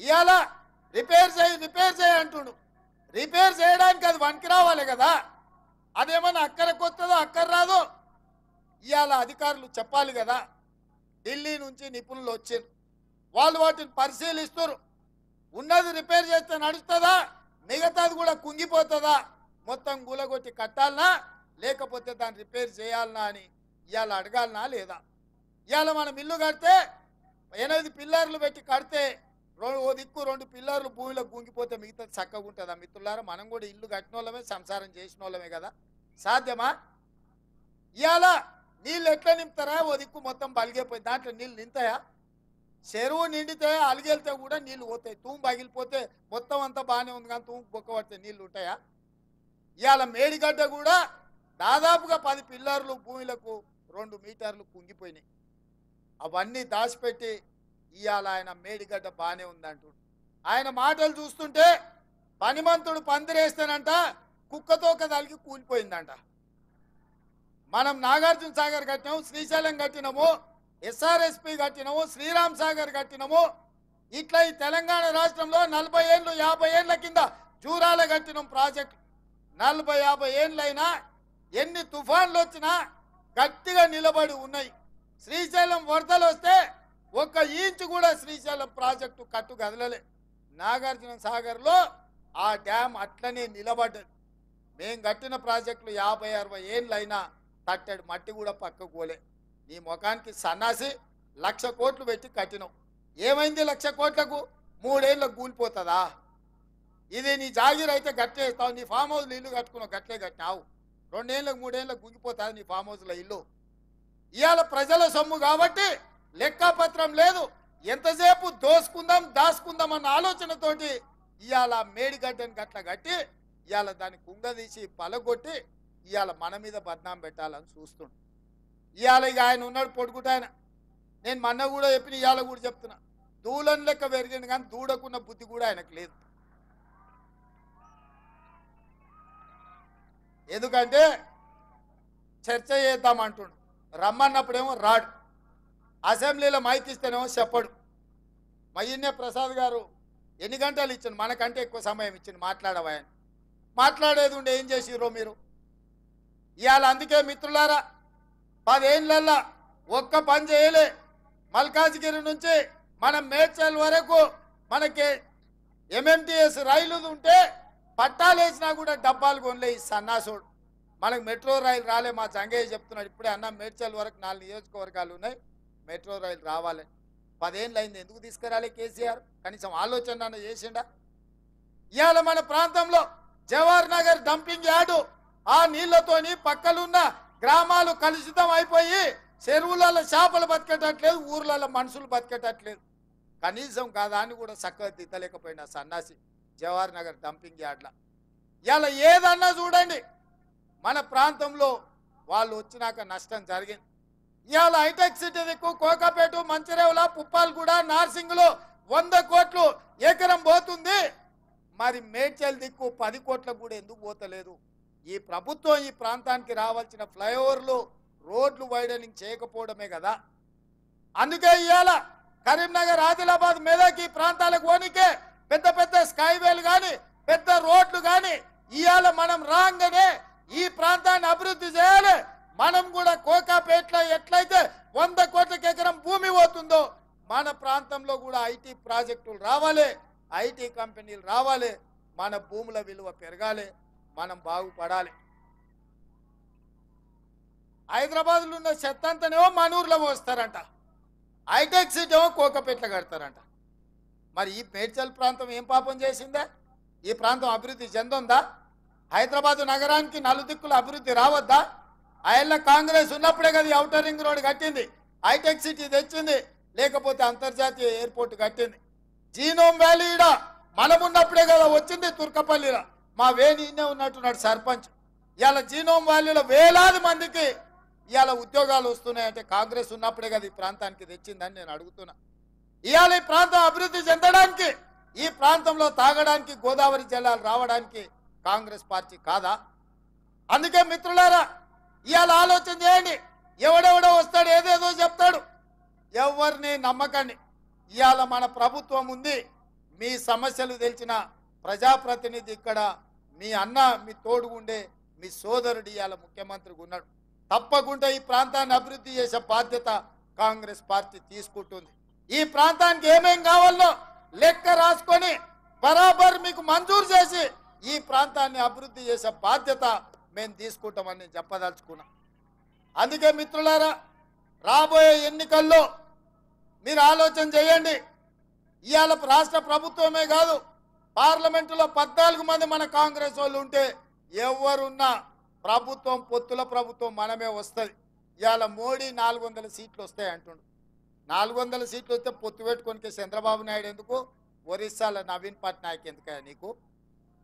ఇవాళ రిపేర్ చేయి అంటుండు. రిపేర్ చేయడానికి అది వనికి రావాలి కదా, అదేమన్నా అక్కడికి వస్తుందో అక్కర రాదో ఇవాళ అధికారులు చెప్పాలి కదా. ఢిల్లీ నుంచి నిపుణులు వచ్చారు, వాళ్ళు వాటిని పరిశీలిస్తారు. ఉన్నది రిపేర్ చేస్తే నడుస్తుందా, మిగతాది కూడా కుంగిపోతుందా, మొత్తం గూలగొట్టి కట్టాలనా లేకపోతే దాన్ని రిపేర్ చేయాలనా అని ఇవాళ అడగాలనా లేదా. ఇవాళ మనం ఇల్లు కడితే 8 పిల్లర్లు పెట్టి కడితే ఓ దిక్కు 2 పిల్లర్లు భూమిలో గుంగిపోతే మిగతాది చక్కగా ఉంటుందా మిత్రులారా? మనం కూడా ఇల్లు కట్టిన వాళ్ళమే, సంసారం చేసిన వాళ్ళమే కదా, సాధ్యమా? ఇవాళ నీళ్ళు ఎట్లా నింపుతారా? ఓ దిక్కు మొత్తం బలిగైపోయి దాంట్లో నీళ్ళు నింతాయా? చెరువు నిండితే అలిగెళ్తే కూడా నీళ్లు పోతాయి, తూము పగిలిపోతే మొత్తం అంతా బాగానే ఉంది కానీ తూము బొక్క పడితే నీళ్ళు ఉంటాయా? ఇవాళ మేడిగడ్డ కూడా దాదాపుగా 10 పిల్లర్లు భూమిలకు 2 మీటర్లు కుంగిపోయినాయి. అవన్నీ దాచిపెట్టి ఇవాళ ఆయన మేడిగడ్డ బాగానే ఉందంటు. ఆయన మాటలు చూస్తుంటే పనిమంతుడు పందిరేస్తానంట కుక్కతో కదలికి కూలిపోయిందంట. మనం నాగార్జున సాగర్ కట్టినాము, శ్రీశైలం కట్టినాము, ఎస్ఆర్ఎస్పి కట్టినాము, శ్రీరామ్ సాగర్ కట్టినాము. ఇట్లా ఈ తెలంగాణ రాష్ట్రంలో 40 ఏళ్ళు 50 ఏళ్ల కింద జూరాల కట్టినాం ప్రాజెక్టు. 40-50 ఏళ్ళైనా ఎన్ని తుఫాన్లు వచ్చినా గట్టిగా నిలబడి ఉన్నాయి. శ్రీశైలం వరదలు వస్తే 1 ఇంచు కూడా శ్రీశైలం ప్రాజెక్టు కట్టు కదలలే. నాగార్జున సాగర్లో ఆ డ్యామ్ అట్లనే నిలబడ్డది. మేము కట్టిన ప్రాజెక్టులు 50-60 ఏళ్ళైనా తట్టడి మట్టి కూడా పక్కకు పోలే. నీ ముఖానికి సన్నాసి 1,00,000 కోట్లు పెట్టి కట్టినావు. ఏమైంది 1,00,000 కోట్లకు? 3 ఏళ్ళకు కూలిపోతుందా? ఇది నీ జాగీర్ అయితే గట్లే ఇస్తావు. నీ ఫామ్ హౌస్లో ఇల్లు కట్టుకున్నావు, గట్లే కట్టినావు. 2 ఏళ్ళకు 3 ఏళ్ళకు గుంగిపోతుంది నీ ఫామ్ హౌస్లో ఇల్లు. ఇవాళ ప్రజల సొమ్ము కాబట్టి లెక్కపత్రం లేదు, ఎంతసేపు దోసుకుందాం దాచుకుందాం అన్న ఆలోచనతోటి ఇవాళ మేడిగడ్డని గట్ల కట్టి ఇవాళ దాన్ని కుంగదీసి పలగొట్టి ఇవాళ మన మీద బద్నాం పెట్టాలని చూస్తుండు. ఇవాళ ఇక ఆయన ఉన్నాడు పొడుగుట ఆయన. నేను మొన్న కూడా చెప్పిన, ఇవాళ కూడా చెప్తున్నా, దూలం లెక్క పెరిగింది కానీ దూడకున్న బుద్ధి కూడా ఆయనకు లేదు. ఎందుకంటే చర్చ చేద్దామంటుండు, రమ్మన్నప్పుడేమో రాడు, అసెంబ్లీలో మైక్ ఇస్తేనేమో చెప్పడు. మయ్యన్నే ప్రసాద్ గారు ఎన్ని గంటలు ఇచ్చిండు, మనకంటే ఎక్కువ సమయం ఇచ్చిండు మాట్లాడవా. మాట్లాడేది ఉండే ఏం చేసిర్రో మీరు ఇవాళ. అందుకే మిత్రులారా 10 ఏళ్ళల్లో ఒక్క పని చేయలే. మల్కాజ్గిరి నుంచి మనం మేడ్చల్ వరకు మనకి ఎంఎంటీఎస్ రైలు ఉంటే పట్టాలు వేసినా కూడా డబ్బాలు కొనలే ఈ సన్నాసుడు. మనకు మెట్రో రైలు రాలే. మా జంగయ్య చెప్తున్నాడు ఇప్పుడే, అన్న మేడ్చల్ వరకు 4 నియోజకవర్గాలు ఉన్నాయి, మెట్రో రైలు రావాలి. 10 ఏళ్ళు అయింది, ఎందుకు తీసుకురాలే కేసీఆర్? కనీసం ఆలోచన చేసిండా? ఇవాళ మన ప్రాంతంలో జవహర్ నగర్ డంపింగ్ యార్డు, ఆ నీళ్లతోని పక్కలున్న గ్రామాలు కలుషితం అయిపోయి చెరువులలో చేపలు బతికేటట్లేదు, ఊర్లలో మనుషులు బతికేటట్లేదు. కనీసం కాదాన్ని కూడా చక్కగా దిద్దలేకపోయినా సన్నాసి జవహర్ నగర్ డంపింగ్ యార్డ్ల. ఇలా ఏదన్నా చూడండి మన ప్రాంతంలో వాళ్ళు వచ్చినాక నష్టం జరిగింది. ఇవాళ హైటెక్ సిటీ దిక్కు కోకాపేట, మంచిరేవుల, పుప్పాలగూడ, నార్సింగ్లో 100 కోట్లు ఎకరం పోతుంది. మరి మేడ్చల్ దిక్కు 10 కోట్లకు కూడా ఎందుకు పోతలేదు? ఈ ప్రభుత్వం ఈ ప్రాంతానికి రావాల్సిన ఫ్లైఓవర్లు, రోడ్లు వైడనింగ్ చేయకపోవడమే కదా. అందుకే ఇవాళ కరీంనగర్, ఆదిలాబాద్, మెదక్ ఈ ప్రాంతాలకు పోనీకే పెద్ద పెద్ద స్కైవేలు కానీ పెద్ద రోడ్లు కానీ ఇవాళ మనం రాగానే ఈ ప్రాంతాన్ని అభివృద్ధి చేయాలి. మనం కూడా కోకాపేటలో ఎట్లయితే 100 కోట్ల ఎకరం భూమి పోతుందో మన ప్రాంతంలో కూడా ఐటీ ప్రాజెక్టులు రావాలి, ఐటీ కంపెనీలు రావాలి, మన భూముల విలువ పెరగాలి, మనం బాగుపడాలి. హైదరాబాద్లో ఉన్న చెత్త అంతనేమో మన ఊర్లో పోస్తారంట, హైటెక్ సిటీ ఏమో కోకపేటలో కడతారంట. మరి ఈ మేడ్చల్ ప్రాంతం ఏం పాపం చేసిందే? ఈ ప్రాంతం అభివృద్ధి చెందుందా? హైదరాబాదు నగరానికి నలుదిక్కుల అభివృద్ధి రావద్దా? ఆయన కాంగ్రెస్ ఉన్నప్పుడే కదా ఔటర్ రింగ్ రోడ్ కట్టింది, హైటెక్ సిటీ తెచ్చింది, లేకపోతే అంతర్జాతీయ ఎయిర్పోర్ట్ కట్టింది. జీనోమ్ వ్యాలీ ఈడ మనం ఉన్నప్పుడే కదా వచ్చింది తుర్కపల్లిలో. మా వేణి ఇన్నే ఉన్నట్టున్నాడు సర్పంచ్. ఇవాళ జీనోమ్ వ్యాలీలో వేలాది మందికి ఇవాళ ఉద్యోగాలు వస్తున్నాయంటే కాంగ్రెస్ ఉన్నప్పుడే కదా ఈ ప్రాంతానికి తెచ్చిందని నేను అడుగుతున్నా. ఇవాళ ఈ ప్రాంతం అభివృద్ధి చెందడానికి, ఈ ప్రాంతంలో తాగడానికి గోదావరి జలాలు రావడానికి కాంగ్రెస్ పార్టీ కాదా? అందుకే మిత్రులారా ఇవాళ ఆలోచన చేయండి. ఎవడెవడో వస్తాడు, ఏదేదో చెప్తాడు, ఎవరిని నమ్మకండి. ఇవాళ మన ప్రభుత్వం ఉంది, మీ సమస్యలు తెలిసిన ప్రజాప్రతినిధి ఇక్కడ మీ అన్న మీ తోడుగుండే మీ సోదరుడు ఇవాళ ముఖ్యమంత్రిగా ఉన్నాడు. తప్పకుండా ఈ ప్రాంతాన్ని అభివృద్ధి చేసే బాధ్యత కాంగ్రెస్ పార్టీ తీసుకుంటుంది. ఈ ప్రాంతానికి ఏమేం కావాలో లెక్క రాసుకొని బరాబర్ మీకు మంజూరు చేసి ఈ ప్రాంతాన్ని అభివృద్ధి చేసే బాధ్యత మేము తీసుకుంటామని నేను చెప్పదలుచుకున్నా. అందుకే మిత్రులారా, రాబోయే ఎన్నికల్లో మీరు ఆలోచన చేయండి. ఇవాళ రాష్ట్ర ప్రభుత్వమే కాదు, పార్లమెంటులో 14 మంది మన కాంగ్రెస్ వాళ్ళు ఉంటే ఎవరున్నా ప్రభుత్వం పొత్తుల ప్రభుత్వం మనమే వస్తుంది. ఇవాళ మోడీ 400 సీట్లు వస్తాయి అంటుండు. 400 సీట్లు వస్తే పొత్తు పెట్టుకొని చంద్రబాబు నాయుడు ఎందుకు, ఒరిస్సాలో నవీన్ పట్నాయక్ ఎందుకయ్యా నీకు?